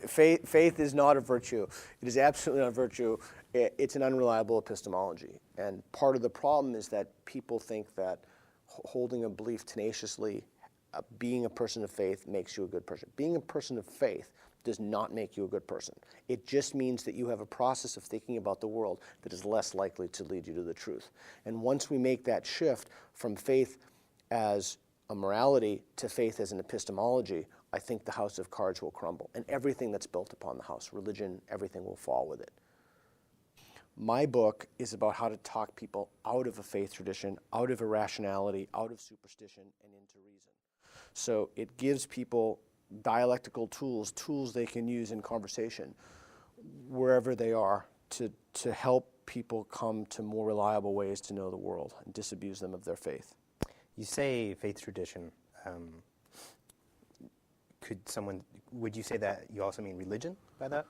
Faith is not a virtue. It is absolutely not a virtue. It's an unreliable epistemology. And part of the problem is that people think that holding a belief tenaciously, being a person of faith, makes you a good person. Being a person of faith does not make you a good person. It just means that you have a process of thinking about the world that is less likely to lead you to the truth. And once we make that shift from faith as a morality to faith as an epistemology, I think the house of cards will crumble. And everything that's built upon the house, religion, everything will fall with it. My book is about how to talk people out of a faith tradition, out of irrationality, out of superstition, and into reason. So it gives people dialectical tools they can use in conversation wherever they are to help people come to more reliable ways to know the world and disabuse them of their faith. You say faith tradition. Would you say that you also mean religion by that?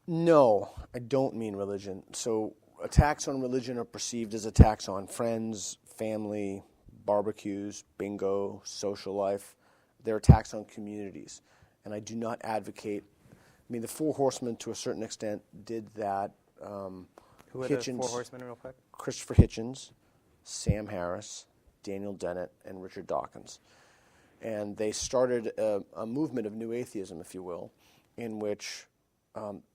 No, I don't mean religion. So attacks on religion are perceived as attacks on friends, family, barbecues, bingo, social life. They're attacks on communities. And I do not advocate, the Four Horsemen to a certain extent did that. Who are the Four Horsemen real quick? Christopher Hitchens, Sam Harris, Daniel Dennett, and Richard Dawkins. And they started a movement of new atheism, if you will, in which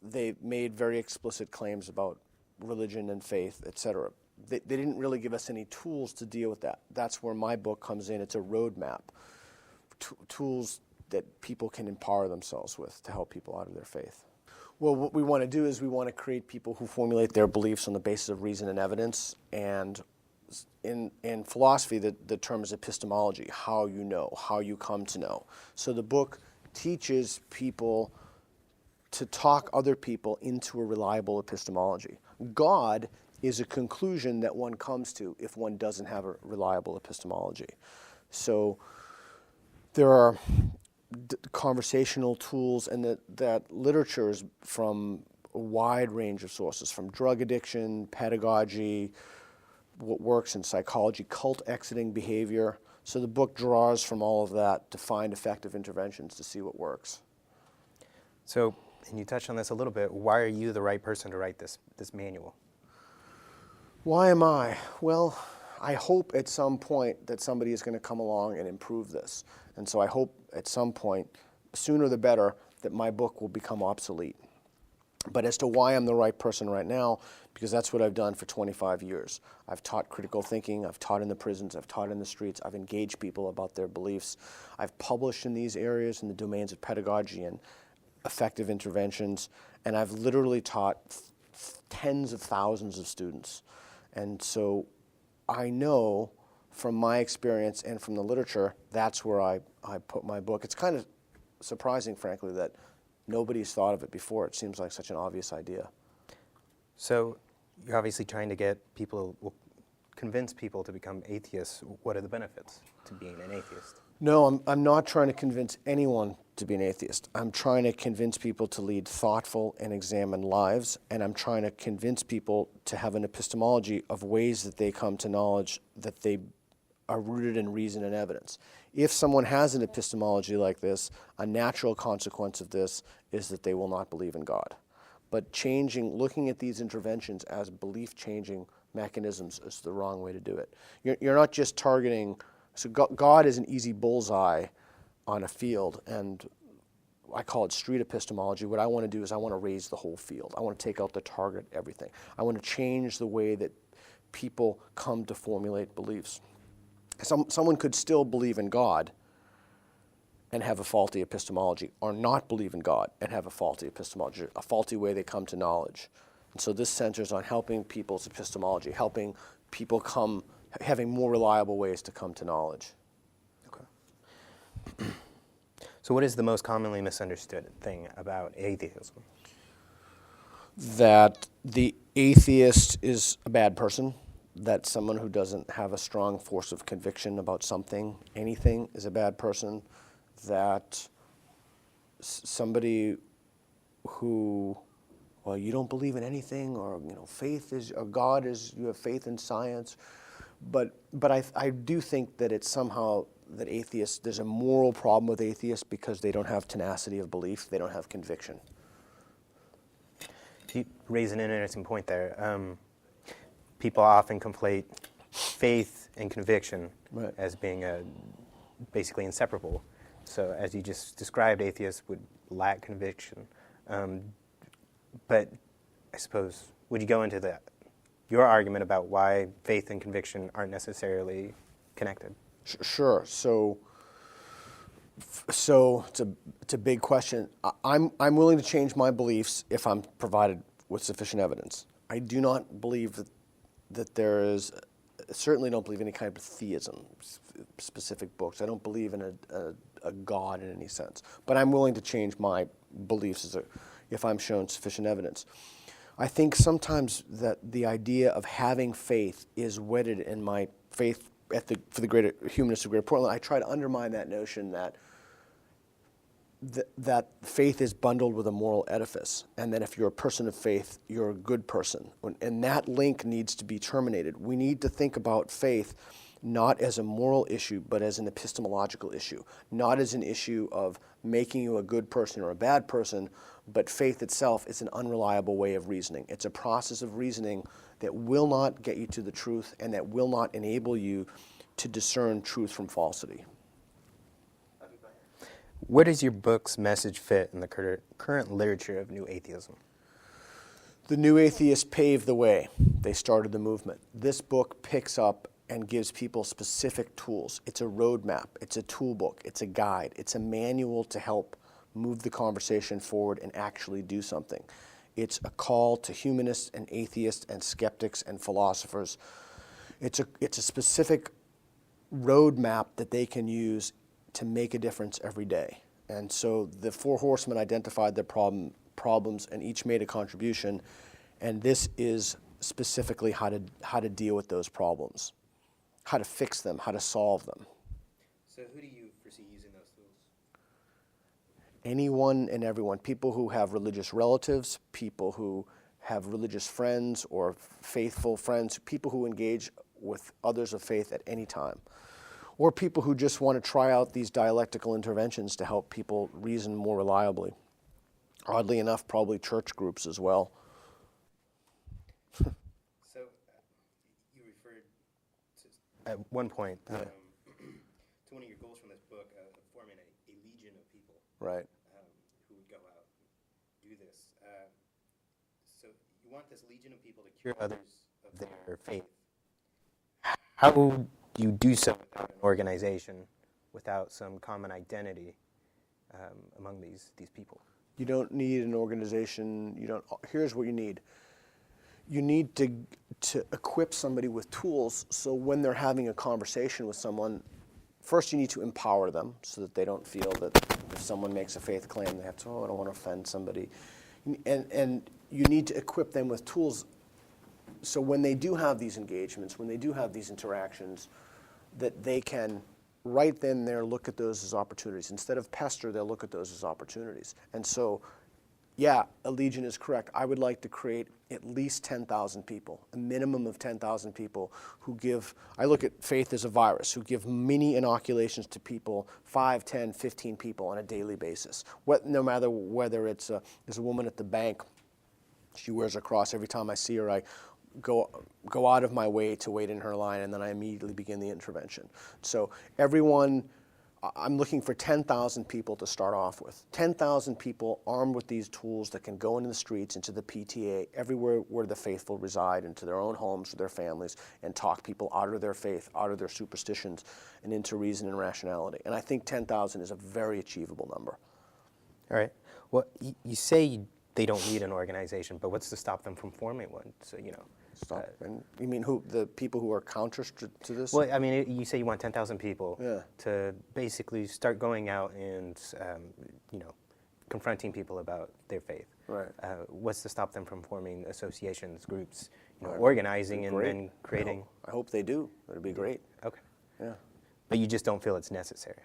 they made very explicit claims about religion and faith, etc. They didn't really give us any tools to deal with that. That's where my book comes in. It's a roadmap, tools that people can empower themselves with to help people out of their faith. Well, what we want to do is we want to create people who formulate their beliefs on the basis of reason and evidence. And in philosophy, the term is epistemology, how you know, how you come to know. So the book teaches people to talk other people into a reliable epistemology. God is a conclusion that one comes to if one doesn't have a reliable epistemology. So there are conversational tools, and that literature is from a wide range of sources, from drug addiction, pedagogy, what works in psychology, cult exiting behavior. So the book draws from all of that to find effective interventions to see what works. So, and you touched on this a little bit, why are you the right person to write this manual? Why am I? Well, I hope at some point that somebody is going to come along and improve this. And so I hope at some point, sooner the better, that my book will become obsolete. But as to why I'm the right person right now, because that's what I've done for 25 years. I've taught critical thinking, I've taught in the prisons, I've taught in the streets, I've engaged people about their beliefs. I've published in these areas in the domains of pedagogy and effective interventions, and I've literally taught tens of thousands of students. And so I know from my experience and from the literature, that's where I put my book. It's kind of surprising, frankly, that nobody's thought of it before. It seems like such an obvious idea. So you're obviously trying to get people, convince people to become atheists. What are the benefits to being an atheist? No, I'm not trying to convince anyone to be an atheist. I'm trying to convince people to lead thoughtful and examined lives, and I'm trying to convince people to have an epistemology of ways that they come to knowledge that they are rooted in reason and evidence. If someone has an epistemology like this, a natural consequence of this is that they will not believe in God. But looking at these interventions as belief-changing mechanisms is the wrong way to do it. You're not just targeting. So God is an easy bullseye on a field, and I call it street epistemology. What I want to do is I want to raise the whole field. I want to take out the target, everything. I want to change the way that people come to formulate beliefs. Someone could still believe in God and have a faulty epistemology, or not believe in God and have a faulty epistemology, a faulty way they come to knowledge. And so this centers on helping people's epistemology, helping people having more reliable ways to come to knowledge. Okay. So what is the most commonly misunderstood thing about atheism? That the atheist is a bad person, that someone who doesn't have a strong force of conviction about something, anything, is a bad person, that somebody who, well, you don't believe in anything, or faith is, or God is, you have faith in science. But I do think that it's somehow that atheists, there's a moral problem with atheists because they don't have tenacity of belief, they don't have conviction. You raise an interesting point there. People often conflate faith and conviction Right. as being basically inseparable. So as you just described, atheists would lack conviction. But I suppose, would you go into your argument about why faith and conviction aren't necessarily connected? Sure. So it's a big question. I'm willing to change my beliefs if I'm provided with sufficient evidence. I do not believe that there is. Certainly don't believe in any kind of theism, specific books. I don't believe in a God in any sense. But I'm willing to change my beliefs if I'm shown sufficient evidence. I think sometimes that the idea of having faith is wedded in my faith for the greater humanists of Greater Portland. I try to undermine that notion that faith is bundled with a moral edifice, and that if you're a person of faith, you're a good person. And that link needs to be terminated. We need to think about faith not as a moral issue, but as an epistemological issue, not as an issue of making you a good person or a bad person, but faith itself is an unreliable way of reasoning. It's a process of reasoning that will not get you to the truth and that will not enable you to discern truth from falsity. Where does your book's message fit in the current literature of New Atheism? The New Atheists paved the way. They started the movement. This book picks up and gives people specific tools. It's a roadmap. It's a toolbook. It's a guide. It's a manual to help move the conversation forward and actually do something. It's a call to humanists and atheists and skeptics and philosophers. It's a specific roadmap that they can use to make a difference every day. And so the four horsemen identified their problems and each made a contribution, and this is specifically how to deal with those problems, how to fix them, how to solve them. So who do you foresee using those tools? Anyone and everyone, people who have religious relatives, people who have religious friends or faithful friends, people who engage with others of faith at any time, or people who just want to try out these dialectical interventions to help people reason more reliably. Oddly enough, probably church groups as well. So you referred to, at one point, to one of your goals from this book, forming a legion of people, Right. Who would go out and do this. So you want this legion of people to cure others of their faith. How do you do so without an organization, without some common identity among these people? You don't need an organization. Here's what you need. You need to equip somebody with tools so when they're having a conversation with someone, first you need to empower them so that they don't feel that if someone makes a faith claim, they have to, I don't want to offend somebody. And you need to equip them with tools so when they do have these engagements, when they do have these interactions, that they can right then there look at those as opportunities. Instead of pester, they'll look at those as opportunities. And so, yeah, a legion is correct. I would like to create at least 10,000 people, a minimum of 10,000 people who give, I look at faith as a virus, who give mini inoculations to people, 5, 10, 15 people on a daily basis. No matter whether there's a woman at the bank, she wears a cross. Every time I see her, I go out of my way to wait in her line, and then I immediately begin the intervention. So everyone, I'm looking for 10,000 people to start off with. 10,000 people armed with these tools that can go into the streets, into the PTA, everywhere where the faithful reside, into their own homes, with their families, and talk people out of their faith, out of their superstitions, and into reason and rationality. And I think 10,000 is a very achievable number. All right. Well, you say they don't need an organization, but what's to stop them from forming one? So, Stop. And you mean the people who are counters to this? Well, I mean, you say you want 10,000 people Yeah. to basically start going out and, confronting people about their faith. Right. What's to stop them from forming associations, groups, Right. organizing and Great. then creating? I hope they do. That'd be great. Okay. Yeah. But you just don't feel it's necessary.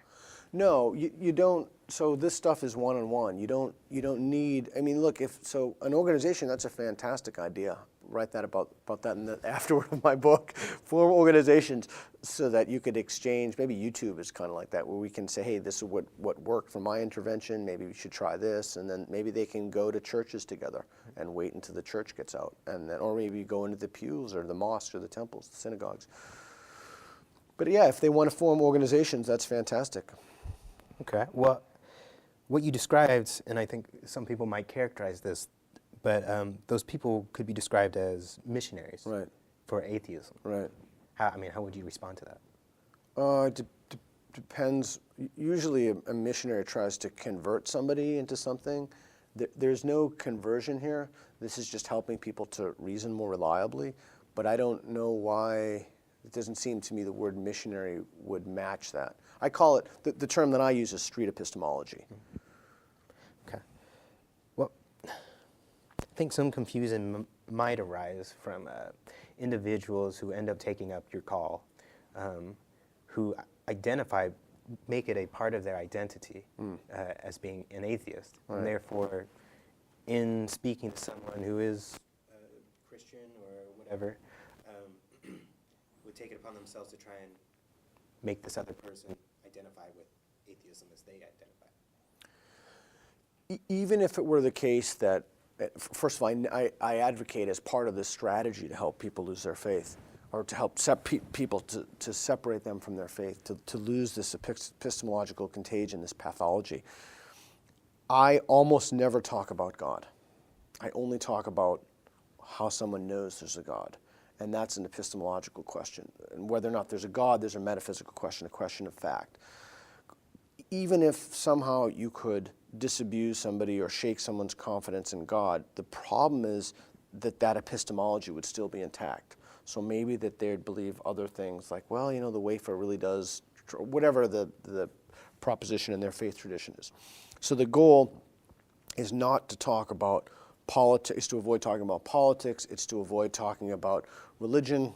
No, you don't. So this stuff is one-on-one. You don't need. I mean, look, an organization, that's a fantastic idea. write that about that in the afterword of my book. Form organizations so that you could exchange. Maybe YouTube is kind of like that, where we can say, hey, this is what worked for my intervention. Maybe we should try this, and then maybe they can go to churches together and wait until the church gets out, and then, or maybe go into the pews or the mosques or the temples, the synagogues. But yeah, if they want to form organizations, that's fantastic. Okay. Well, what you described, and I think some people might characterize this, but those people could be described as missionaries, Right. For atheism. Right. How would you respond to that? It depends. Usually a missionary tries to convert somebody into something. There's no conversion here. This is just helping people to reason more reliably. But I don't know why, it doesn't seem to me the word missionary would match that. I call it, the term that I use is street epistemology. Okay. Well, I think some confusion might arise from individuals who end up taking up your call, who make it a part of their identity as being an atheist. Right. And therefore, in speaking to someone who is Christian or whatever, would take it upon themselves to try and make this other person identify with atheism as they identify. Even if it were the case that, first of all, I advocate as part of this strategy to help people lose their faith, or to help people to separate them from their faith, to lose this epistemological contagion, this pathology. I almost never talk about God. I only talk about how someone knows there's a God. And that's an epistemological question. And whether or not there's a God, there's a metaphysical question, a question of fact. Even if somehow you could disabuse somebody or shake someone's confidence in God, the problem is that epistemology would still be intact. So maybe that they'd believe other things like, well, the wafer really does, whatever the proposition in their faith tradition is. So the goal is not to talk about politics, to avoid talking about politics, it's to avoid talking about religion,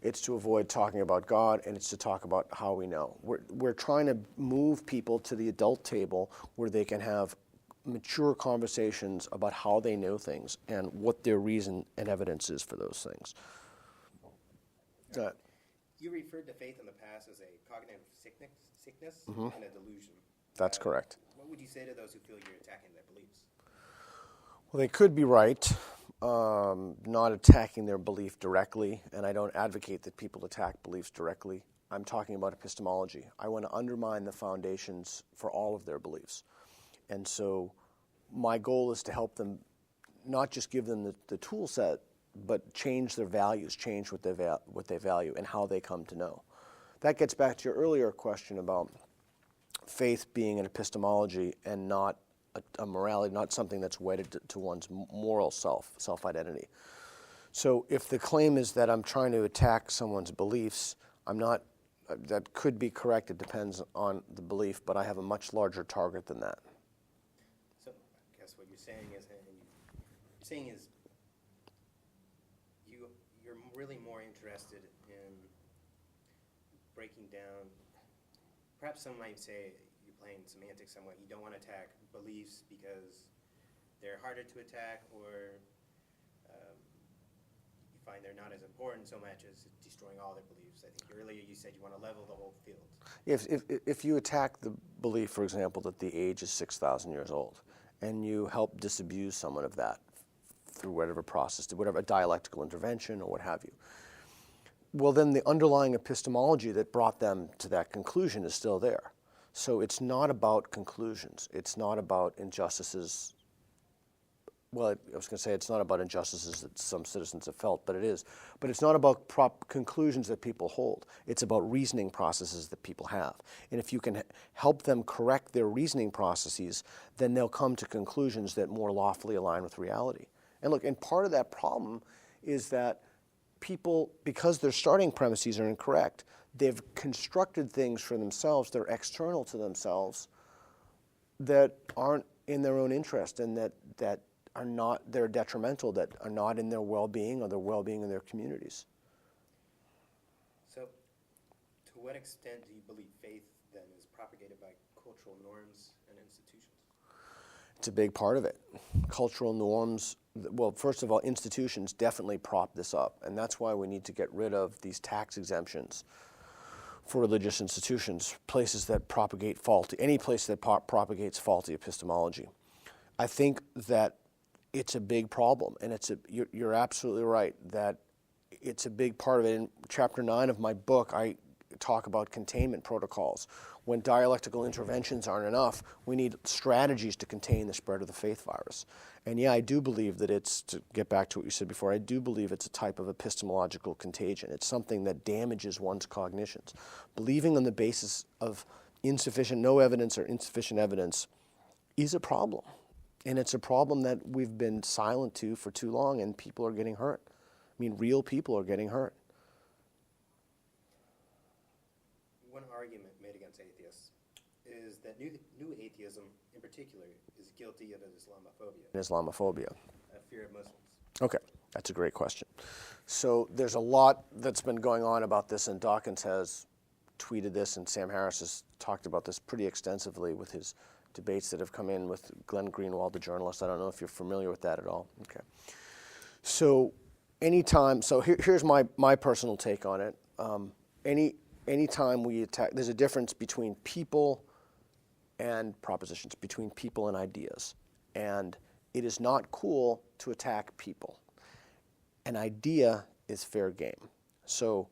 it's to avoid talking about God, and it's to talk about how we know. We're trying to move people to the adult table where they can have mature conversations about how they know things and what their reason and evidence is for those things. You referred to faith in the past as a cognitive sickness Mm-hmm. and a delusion. That's correct. What would you say to those who feel you're attacking their beliefs? Well, they could be right, not attacking their belief directly, and I don't advocate that people attack beliefs directly. I'm talking about epistemology. I want to undermine the foundations for all of their beliefs. And so my goal is to help them, not just give them the tool set, but change their values, change what they value and how they come to know. That gets back to your earlier question about faith being an epistemology and not a morality, not something that's wedded to one's moral self-identity. So if the claim is that I'm trying to attack someone's beliefs, I'm not, that could be correct, it depends on the belief, but I have a much larger target than that. So I guess what you're saying is, you're really more interested in breaking down, perhaps some might say, playing semantics somewhat. You don't want to attack beliefs because they're harder to attack, or you find they're not as important so much as destroying all their beliefs. I think earlier you said you want to level the whole field. If you attack the belief, for example, that the age is 6,000 years old, and you help disabuse someone of that through whatever process, whatever, a dialectical intervention or what have you, well, then the underlying epistemology that brought them to that conclusion is still there. So it's not about conclusions. It's not about injustices. Well, I was going to say it's not about injustices that some citizens have felt, but it is. But it's not about conclusions that people hold. It's about reasoning processes that people have. And if you can help them correct their reasoning processes, then they'll come to conclusions that more lawfully align with reality. And look, and part of that problem is that people, because their starting premises are incorrect, they've constructed things for themselves that are external to themselves that aren't in their own interest and that are not, they're detrimental, that are not in their well-being or the well-being of their communities. So, to what extent do you believe faith then is propagated by cultural norms and institutions? It's a big part of it. Cultural norms, well, first of all, institutions definitely prop this up, and that's why we need to get rid of these tax exemptions for religious institutions, places that propagate faulty, any place that propagates faulty epistemology. I think that it's a big problem, and you're absolutely right that it's a big part of it. In chapter 9 of my book, I talk about containment protocols. When dialectical interventions aren't enough, we need strategies to contain the spread of the faith virus. And yeah, I do believe that it's, to get back to what you said before, I do believe it's a type of epistemological contagion. It's something that damages one's cognitions. Believing on the basis of no evidence or insufficient evidence is a problem. And it's a problem that we've been silent to for too long, and people are getting hurt. I mean, real people are getting hurt. One argument made against atheists is that new atheism, in particular, is guilty of Islamophobia. A fear of Muslims. Okay, that's a great question. So there's a lot that's been going on about this, and Dawkins has tweeted this, and Sam Harris has talked about this pretty extensively with his debates that have come in with Glenn Greenwald, the journalist. I don't know if you're familiar with that at all. Okay. So here's my personal take on it. Anytime we attack, there's a difference between people and propositions, between people and ideas. And it is not cool to attack people. An idea is fair game. So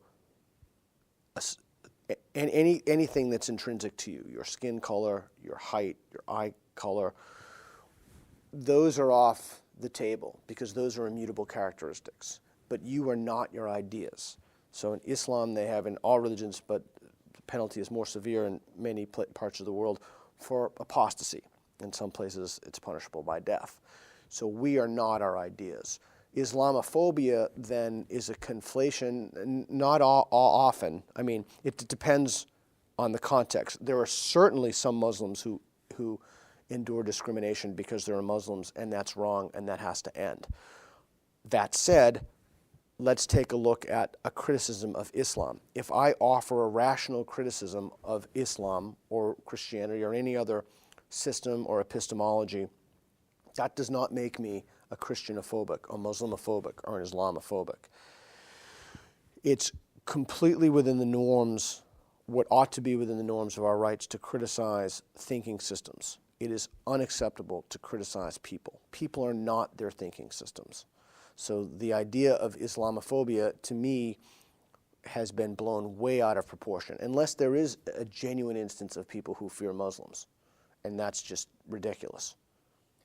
anything that's intrinsic to you, your skin color, your height, your eye color, those are off the table because those are immutable characteristics. But you are not your ideas. So in Islam, they have in all religions, but the penalty is more severe in many parts of the world for apostasy. In some places, it's punishable by death. So we are not our ideas. Islamophobia, then, is a conflation, not often. I mean, it depends on the context. There are certainly some Muslims who endure discrimination because they're Muslims, and that's wrong, and that has to end. That said, let's take a look at a criticism of Islam. If I offer a rational criticism of Islam or Christianity or any other system or epistemology, that does not make me a Christianophobic, a Muslimophobic, or an Islamophobic. It's completely within the norms, what ought to be within the norms of our rights to criticize thinking systems. It is unacceptable to criticize people. People are not their thinking systems. So the idea of Islamophobia, to me, has been blown way out of proportion, unless there is a genuine instance of people who fear Muslims, and that's just ridiculous.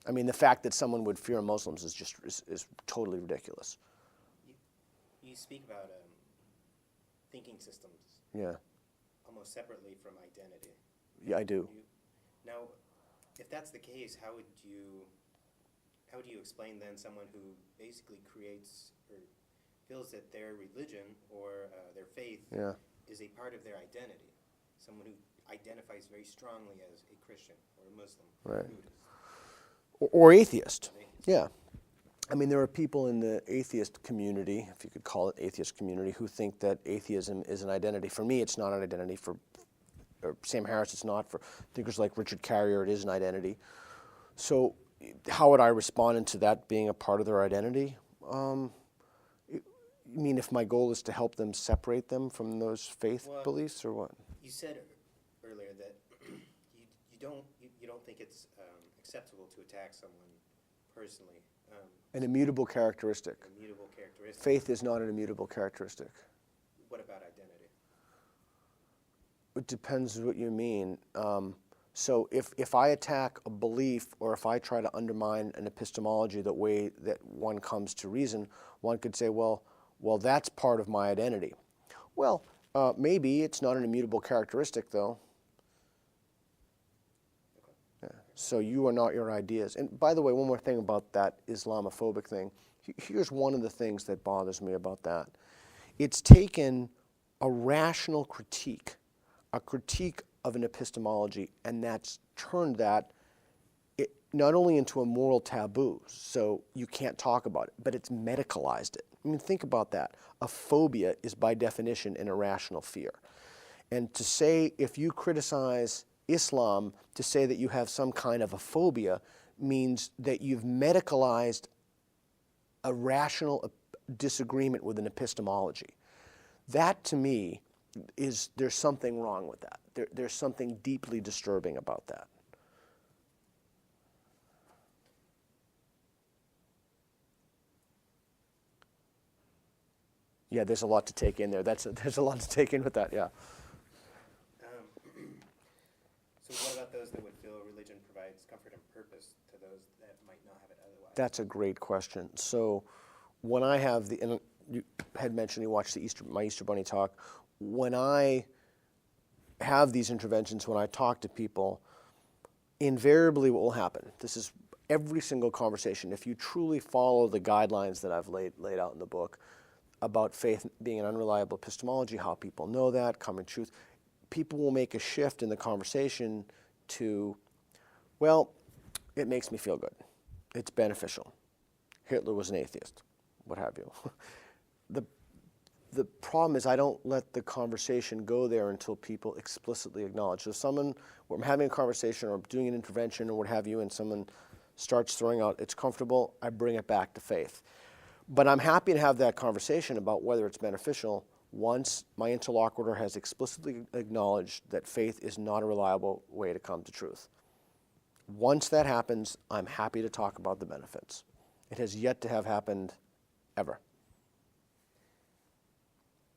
I mean, the fact that someone would fear Muslims is totally ridiculous. You speak about thinking systems. Yeah. Almost separately from identity. Yeah, I do. Now, if that's the case, how would you explain then someone who basically creates or feels that their religion or their faith is a part of their identity? Someone who identifies very strongly as a Christian or a Muslim or a Buddhist. Or atheist. Yeah. I mean, there are people in the atheist community, if you could call it atheist community, who think that atheism is an identity. For me, it's not an identity. For Sam Harris, it's not. For thinkers like Richard Carrier, it is an identity. So how would I respond to that being a part of their identity? You mean if my goal is to help them separate them from those faith beliefs, or what? You said earlier that you don't think it's acceptable to attack someone personally. An immutable characteristic. Immutable characteristic. Faith is not an immutable characteristic. What about identity? It depends what you mean. So if I attack a belief, or if I try to undermine an epistemology, the way that one comes to reason, one could say, well, that's part of my identity. Well, maybe it's not an immutable characteristic, though. Yeah. So you are not your ideas. And by the way, one more thing about that Islamophobic thing. Here's one of the things that bothers me about that. It's taken a rational critique, a critique of an epistemology, and that's turned that not only into a moral taboo, so you can't talk about it, but it's medicalized it. I mean, think about that. A phobia is by definition an irrational fear. And to say, if you criticize Islam, to say that you have some kind of a phobia means that you've medicalized a rational disagreement with an epistemology. That, to me, there's something wrong with that. There's something deeply disturbing about that. Yeah, there's a lot to take in there. There's a lot to take in with that, yeah. So what about those that would feel religion provides comfort and purpose to those that might not have it otherwise? That's a great question. So when I have and you had mentioned you watched my Easter Bunny talk, when I have these interventions, when I talk to people, invariably what will happen, this is every single conversation, if you truly follow the guidelines that I've laid out in the book about faith being an unreliable epistemology, how people know that, common truth, people will make a shift in the conversation to, well, it makes me feel good. It's beneficial. Hitler was an atheist, what have you. The problem is I don't let the conversation go there until people explicitly acknowledge. So if we're having a conversation or doing an intervention or what have you, and someone starts throwing out, it's comfortable, I bring it back to faith. But I'm happy to have that conversation about whether it's beneficial once my interlocutor has explicitly acknowledged that faith is not a reliable way to come to truth. Once that happens, I'm happy to talk about the benefits. It has yet to have happened ever.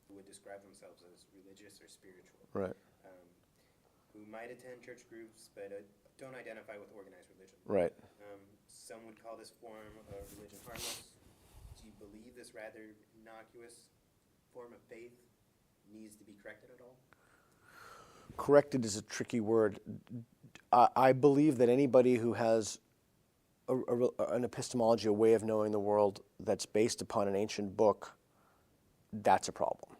Who would describe themselves as religious or spiritual. Right. Who might attend church groups but don't identify with organized religion. Right. Some would call this form of religion harmless. Do you believe this rather innocuous form of faith needs to be corrected at all? Corrected is a tricky word. I believe that anybody who has an epistemology, a way of knowing the world that's based upon an ancient book, that's a problem.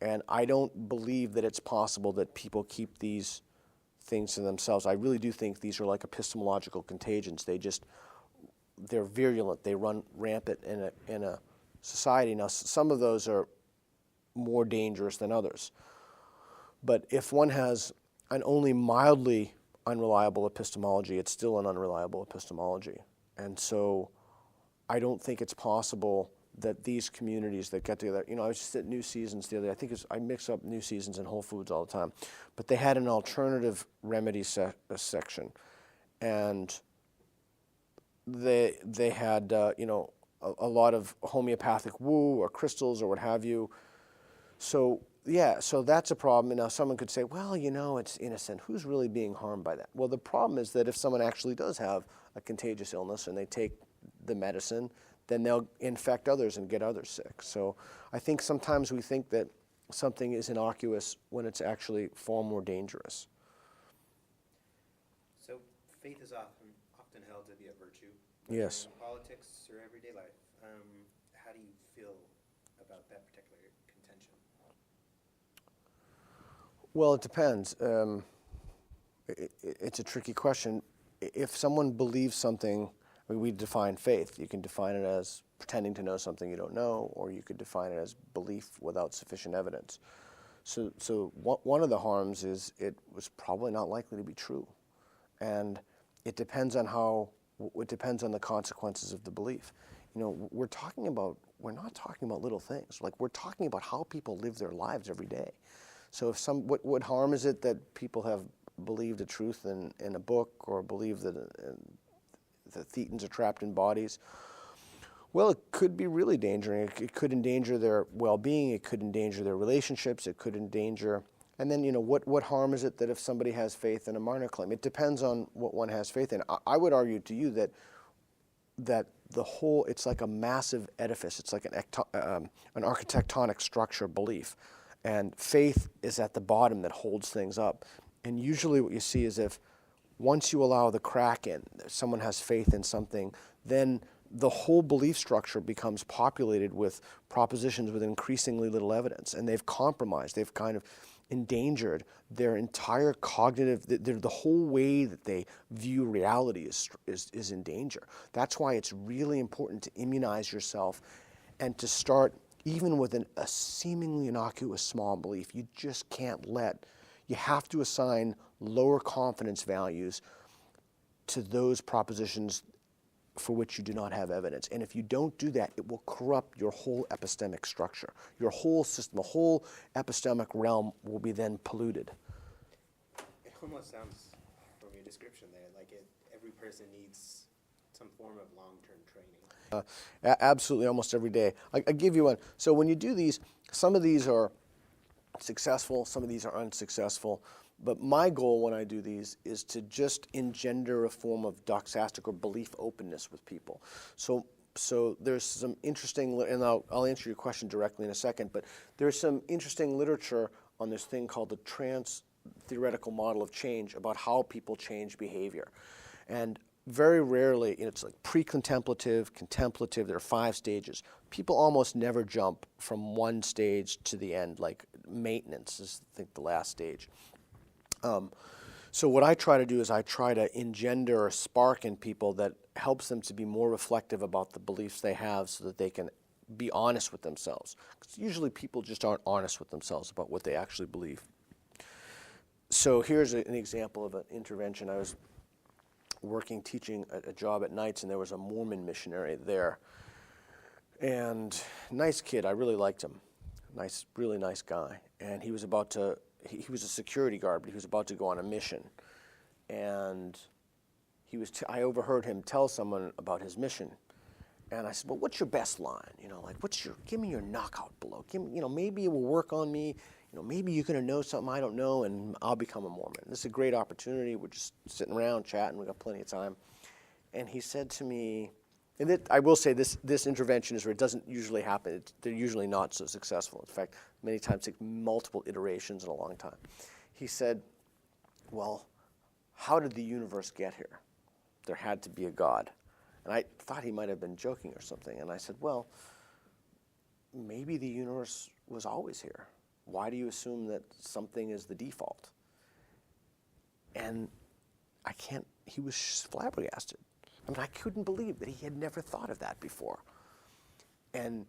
And I don't believe that it's possible that people keep these things to themselves. I really do think these are like epistemological contagions. They're virulent. They run rampant in a society. Now, some of those are more dangerous than others. But if one has an only mildly unreliable epistemology, it's still an unreliable epistemology. And so I don't think it's possible that these communities that get together, I was just at New Seasons the other day. I mix up New Seasons and Whole Foods all the time. But they had an alternative remedy section. And they had, a lot of homeopathic woo or crystals or what have you. So that's a problem. And now someone could say, well, it's innocent. Who's really being harmed by that? Well, the problem is that if someone actually does have a contagious illness and they take the medicine, then they'll infect others and get others sick. So I think sometimes we think that something is innocuous when it's actually far more dangerous. So faith is often held to be a virtue. Yes. In politics or everyday life. How do you feel about that particular contention? Well, it depends. It's a tricky question. If someone believes something, we define faith. You can define it as pretending to know something you don't know, or you could define it as belief without sufficient evidence. So one of the harms is it was probably not likely to be true. And it depends on the consequences of the belief. We're not talking about little things. Like, we're talking about how people live their lives every day. So what harm is it that people have believed a truth in a book, or believe that the Thetans are trapped in bodies? Well, it could be really dangerous. It could endanger their well-being. It could endanger their relationships. It could endanger. And then, what harm is it that if somebody has faith in a minor claim? It depends on what one has faith in. I would argue to you that the whole, it's like a massive edifice. It's like an architectonic structure belief. And faith is at the bottom that holds things up. And usually what you see is if once you allow the crack in, someone has faith in something, then the whole belief structure becomes populated with propositions with increasingly little evidence. And they've compromised. They've kind of endangered their entire cognitive, the whole way that they view reality is in danger. That's why it's really important to immunize yourself and to start, even with a seemingly innocuous small belief, you just can't you have to assign lower confidence values to those propositions for which you do not have evidence. And if you don't do that, it will corrupt your whole epistemic structure. Your whole system, the whole epistemic realm will be then polluted. It almost sounds, from your description there, like every person needs some form of long-term training. Absolutely, almost every day. I give you one. So when you do these, some of these are successful, some of these are unsuccessful. But my goal when I do these is to just engender a form of doxastic or belief openness with people. So there's some interesting, and I'll answer your question directly in a second, but there's some interesting literature on this thing called the trans-theoretical model of change about how people change behavior. And very rarely, it's like pre-contemplative, contemplative, there are 5 stages. People almost never jump from one stage to the end, like maintenance is, I think, the last stage. So what I try to do is I try to engender a spark in people that helps them to be more reflective about the beliefs they have so that they can be honest with themselves. 'Cause usually people just aren't honest with themselves about what they actually believe. So here's an example of an intervention. I was teaching a job at nights, and there was a Mormon missionary there. And nice kid, I really liked him. Really nice guy. And he was he was a security guard, but he was about to go on a mission. And I overheard him tell someone about his mission. And I said, well, what's your best line? Like, give me your knockout blow. Maybe it will work on me. Maybe you're going to know something I don't know, and I'll become a Mormon. This is a great opportunity. We're just sitting around chatting. We've got plenty of time. And he said to me, and I will say this intervention is where it doesn't usually happen. They're usually not so successful. In fact, many times take multiple iterations in a long time. He said, well, how did the universe get here? There had to be a God. And I thought he might have been joking or something. And I said, well, maybe the universe was always here. Why do you assume that something is the default? And he was flabbergasted. I couldn't believe that he had never thought of that before. And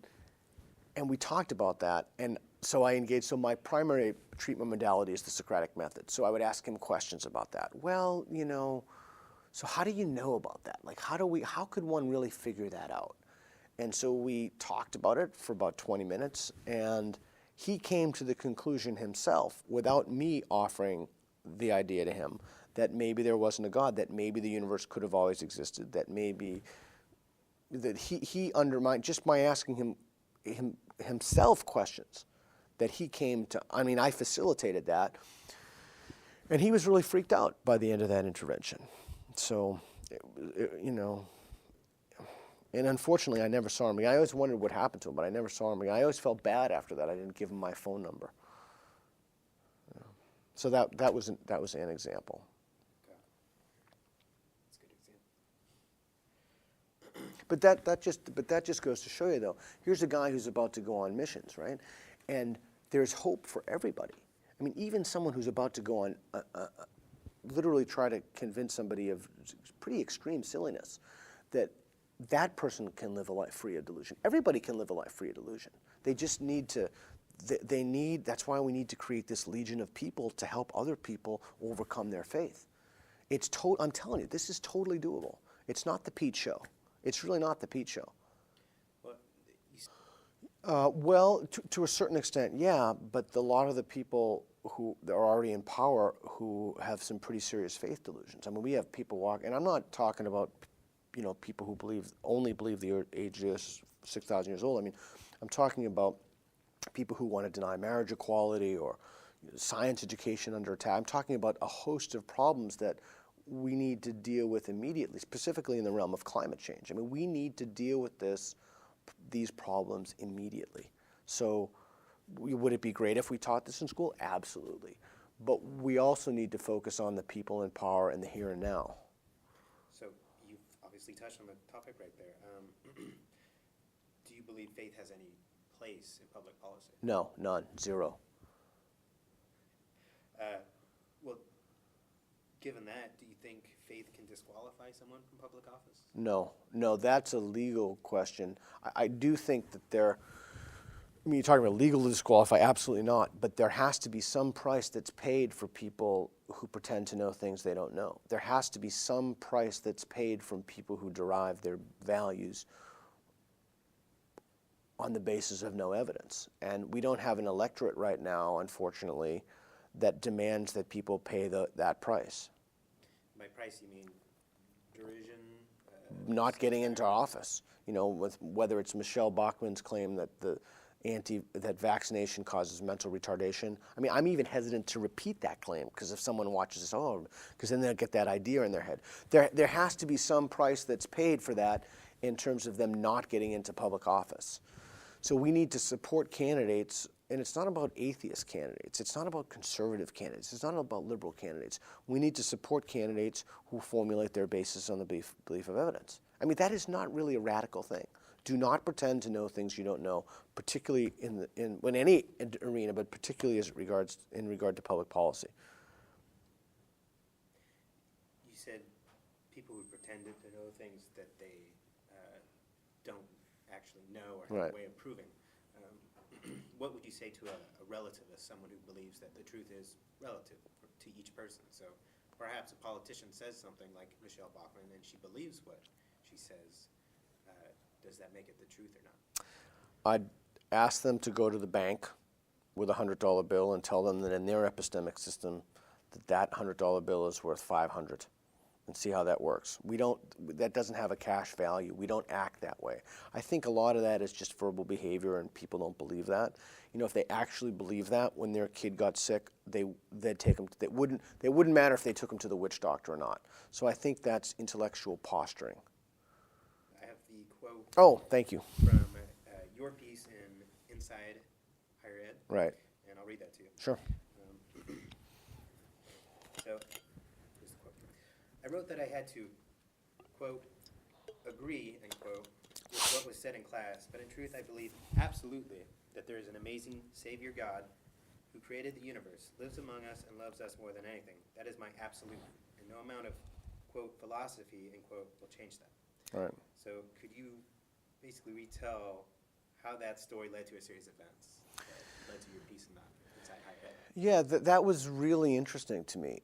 we talked about that, and so I engaged. So my primary treatment modality is the Socratic method. So I would ask him questions about that. Well, so how do you know about that? Like, how could one really figure that out? And so we talked about it for about 20 minutes, and he came to the conclusion himself, without me offering the idea to him, that maybe there wasn't a God, that maybe the universe could have always existed, that he undermined, just by asking himself questions, that he came to, I facilitated that, and he was really freaked out by the end of that intervention. So, and unfortunately I never saw him again. I always wondered what happened to him, but I never saw him again. I always felt bad after that. I didn't give him my phone number. So that was an example. But that just goes to show you, though. Here's a guy who's about to go on missions, right? And there's hope for everybody. Even someone who's about to go on, literally try to convince somebody of pretty extreme silliness, that person can live a life free of delusion. Everybody can live a life free of delusion. They just need to. That's why we need to create this legion of people to help other people overcome their faith. I'm telling you, this is totally doable. It's not the Pete show. It's really not the Pete show. Well, to a certain extent, yeah, but a lot of the people who are already in power who have some pretty serious faith delusions. We have people walk, and I'm not talking about, people who only believe the age is 6,000 years old. I'm talking about people who want to deny marriage equality or science education under attack. I'm talking about a host of problems that we need to deal with immediately, specifically in the realm of climate change. We need to deal with these problems immediately. So would it be great if we taught this in school? Absolutely. But we also need to focus on the people in power and the here and now. So you've obviously touched on the topic right there. Do you believe faith has any place in public policy? No, none, zero. Well, given that, do you think faith can disqualify someone from public office? No, that's a legal question. I do think that I mean, you're talking about legal to disqualify? Absolutely not. But there has to be some price that's paid for people who pretend to know things they don't know. There has to be some price that's paid from people who derive their values on the basis of no evidence. And we don't have an electorate right now, unfortunately, that demands that people pay that price. By price, you mean derision? Not getting into office. You know, with whether it's Michelle Bachmann's claim that that vaccination causes mental retardation. I mean, I'm even hesitant to repeat that claim because if someone watches this, because then they'll get that idea in their head. There has to be some price that's paid for that in terms of them not getting into public office. So we need to support candidates, and it's not about atheist candidates. It's not about conservative candidates. It's not about liberal candidates. We need to support candidates who formulate their basis on the belief of evidence. I mean, that is not really a radical thing. Do not pretend to know things you don't know, particularly in any arena, but particularly in regard to public policy. You said people who pretended to know things that they don't actually know or have a way of proving. What would you say to a relativist, someone who believes that the truth is relative to each person? So perhaps a politician says something like Michelle Bachmann and she believes what she says. Does that make it the truth or not? I'd ask them to go to the bank with a $100 bill and tell them that in their epistemic system that $100 bill is worth $500 and see how that works. That doesn't have a cash value. We don't act that way. I think a lot of that is just verbal behavior and people don't believe that. You know, if they actually believe that when their kid got sick, they'd take them. It wouldn't matter if they took them to the witch doctor or not. So I think that's intellectual posturing. I have the quote. Oh, thank you. From your piece in Inside Higher Ed. Right. And I'll read that to you. Sure. So, here's the quote. I wrote that I had to, quote, agree, end quote, with what was said in class, but in truth I believe absolutely that there is an amazing Savior God who created the universe, lives among us, and loves us more than anything. That is my absolute, and no amount of, quote, philosophy, end quote, will change that. All right. So could you basically retell how that story led to a series of events that led to your piece in that Inside Higher Ed? Yeah, that was really interesting to me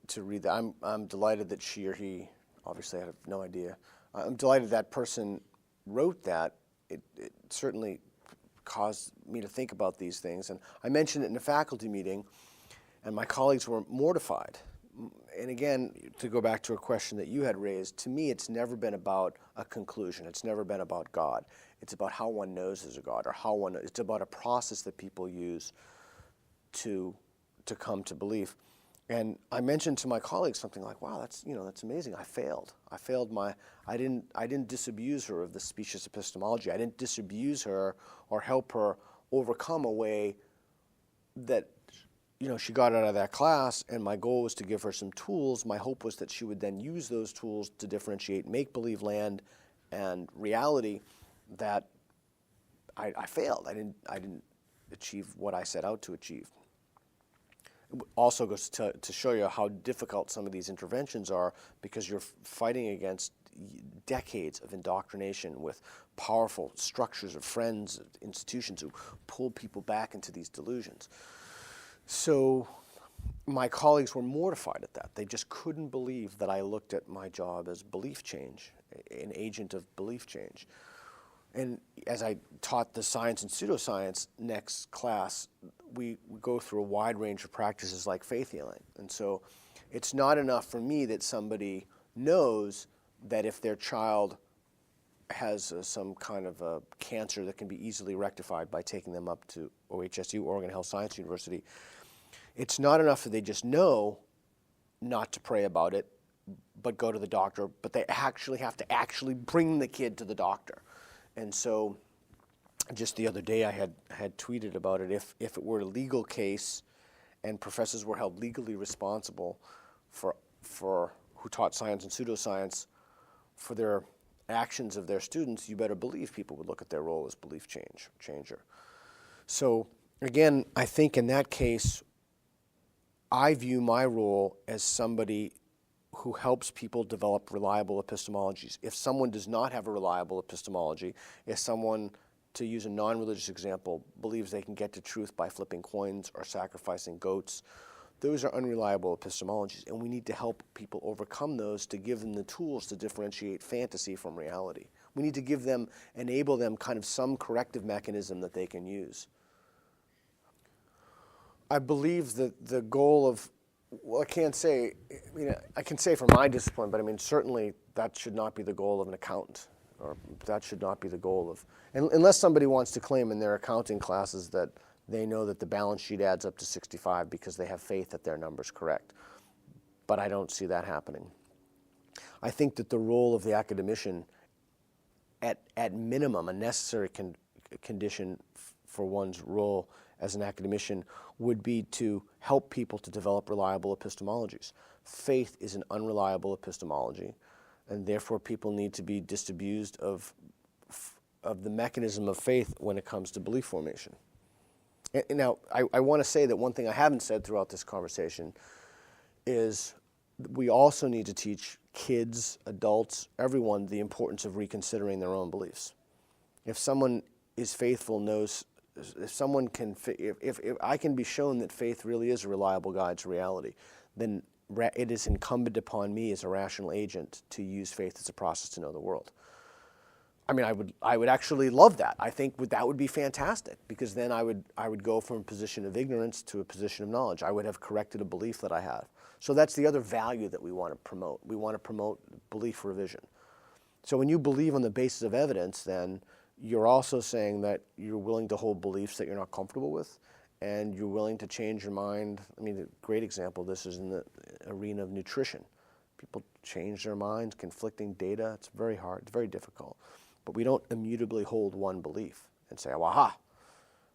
to read that. I'm delighted that she or he, obviously I have no idea, I'm delighted that person wrote that. It certainly caused me to think about these things. And I mentioned it in a faculty meeting, and my colleagues were mortified. And again, to go back to a question that you had raised, to me it's never been about a conclusion. It's never been about God. It's about how one knows there's a God, or it's about a process that people use to come to belief. And I mentioned to my colleagues something like, wow, that's amazing. I failed. I didn't disabuse her of the specious epistemology. I didn't disabuse her or help her overcome a way that, she got out of that class, and my goal was to give her some tools. My hope was that she would then use those tools to differentiate make-believe land and reality. That I failed. I didn't achieve what I set out to achieve. It also goes to show you how difficult some of these interventions are, because you're fighting against decades of indoctrination with powerful structures of friends, institutions who pull people back into these delusions. So my colleagues were mortified at that. They just couldn't believe that I looked at my job as belief change, an agent of belief change. And as I taught the science and pseudoscience next class, we go through a wide range of practices like faith healing. And so it's not enough for me that somebody knows that if their child has some kind of a cancer that can be easily rectified by taking them up to OHSU, Oregon Health Science University. It's not enough that they just know not to pray about it, but go to the doctor, but they actually have to bring the kid to the doctor. And so just the other day I had tweeted about it. If it were a legal case and professors were held legally responsible for who taught science and pseudoscience for their actions of their students, you better believe people would look at their role as belief changer. So again, I think in that case, I view my role as somebody who helps people develop reliable epistemologies. If someone does not have a reliable epistemology, if someone to use a non-religious example, believes they can get to truth by flipping coins or sacrificing goats. Those are unreliable epistemologies, and we need to help people overcome those to give them the tools to differentiate fantasy from reality. We need to enable them kind of some corrective mechanism that they can use. I believe that the goal of, well, I can say for my discipline, but I mean, certainly that should not be the goal of an accountant, or that should not be the goal of, unless somebody wants to claim in their accounting classes that they know that the balance sheet adds up to 65 because they have faith that their number's correct. But I don't see that happening. I think that the role of the academician, at minimum, a necessary condition for one's role as an academician would be to help people to develop reliable epistemologies. Faith is an unreliable epistemology, and therefore people need to be disabused of the mechanism of faith when it comes to belief formation. And now, I want to say that one thing I haven't said throughout this conversation is we also need to teach kids, adults, everyone, the importance of reconsidering their own beliefs. If someone is faithful, knows, if I can be shown that faith really is a reliable guide to reality, then it is incumbent upon me as a rational agent to use faith as a process to know the world. I mean, I would actually love that. I think that would be fantastic, because then I would go from a position of ignorance to a position of knowledge. I would have corrected a belief that I have. So that's the other value that we want to promote. We want to promote belief revision. So when you believe on the basis of evidence, then you're also saying that you're willing to hold beliefs that you're not comfortable with, and you're willing to change your mind. I mean, a great example of this is in the arena of nutrition. People change their minds, conflicting data. It's very hard. It's very difficult. But we don't immutably hold one belief and say, well, aha,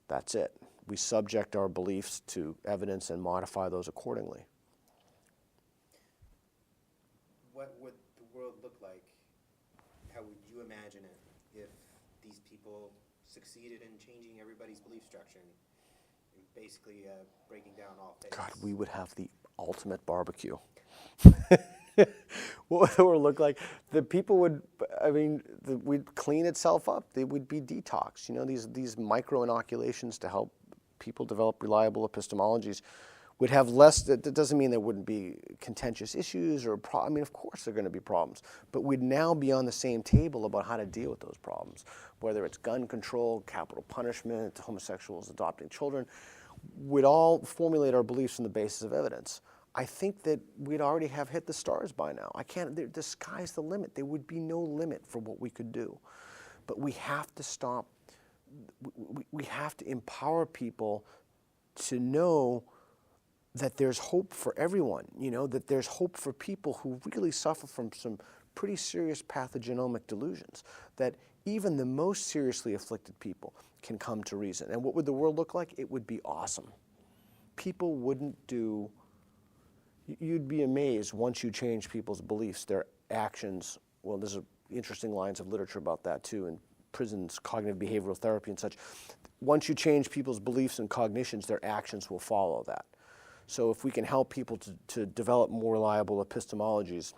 that's it. We subject our beliefs to evidence and modify those accordingly. What would the world look like? How would you imagine it if these people succeeded in changing everybody's belief structure and basically breaking down all faiths? God, we would have the ultimate barbecue. What would the world look like? The people would, we'd clean itself up. They would be detox. You know, these micro inoculations to help people develop reliable epistemologies would have less. That doesn't mean there wouldn't be contentious issues or I mean, of course there are going to be problems, but we'd now be on the same table about how to deal with those problems, whether it's gun control, capital punishment, homosexuals adopting children. We'd all formulate our beliefs on the basis of evidence. I think that we'd already have hit the stars by now. The sky's the limit. There would be no limit for what we could do. But we have to stop. We have to empower people to know that there's hope for everyone, you know, that there's hope for people who really suffer from some pretty serious pathogenomic delusions, that even the most seriously afflicted people can come to reason. And what would the world look like? It would be awesome. People wouldn't do... You'd be amazed once you change people's beliefs, their actions. Well, there's interesting lines of literature about that too, in prisons, cognitive behavioral therapy and such. Once you change people's beliefs and cognitions, their actions will follow that. So if we can help people to develop more reliable epistemologies,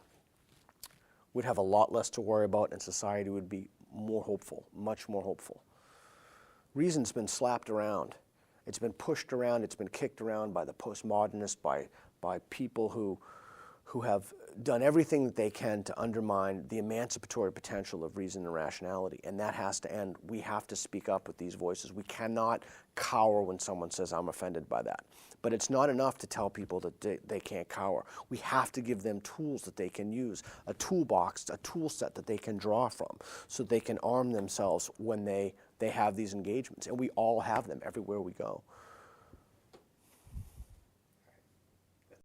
we'd have a lot less to worry about, and society would be more hopeful, much more hopeful. Reason's been slapped around. It's been pushed around. It's been kicked around by the postmodernists, by people who have done everything that they can to undermine the emancipatory potential of reason and rationality, and that has to end. We have to speak up with these voices. We cannot cower when someone says, I'm offended by that. But it's not enough to tell people that they can't cower. We have to give them tools that they can use, a toolbox, a tool set that they can draw from, so they can arm themselves when they have these engagements. And we all have them everywhere we go.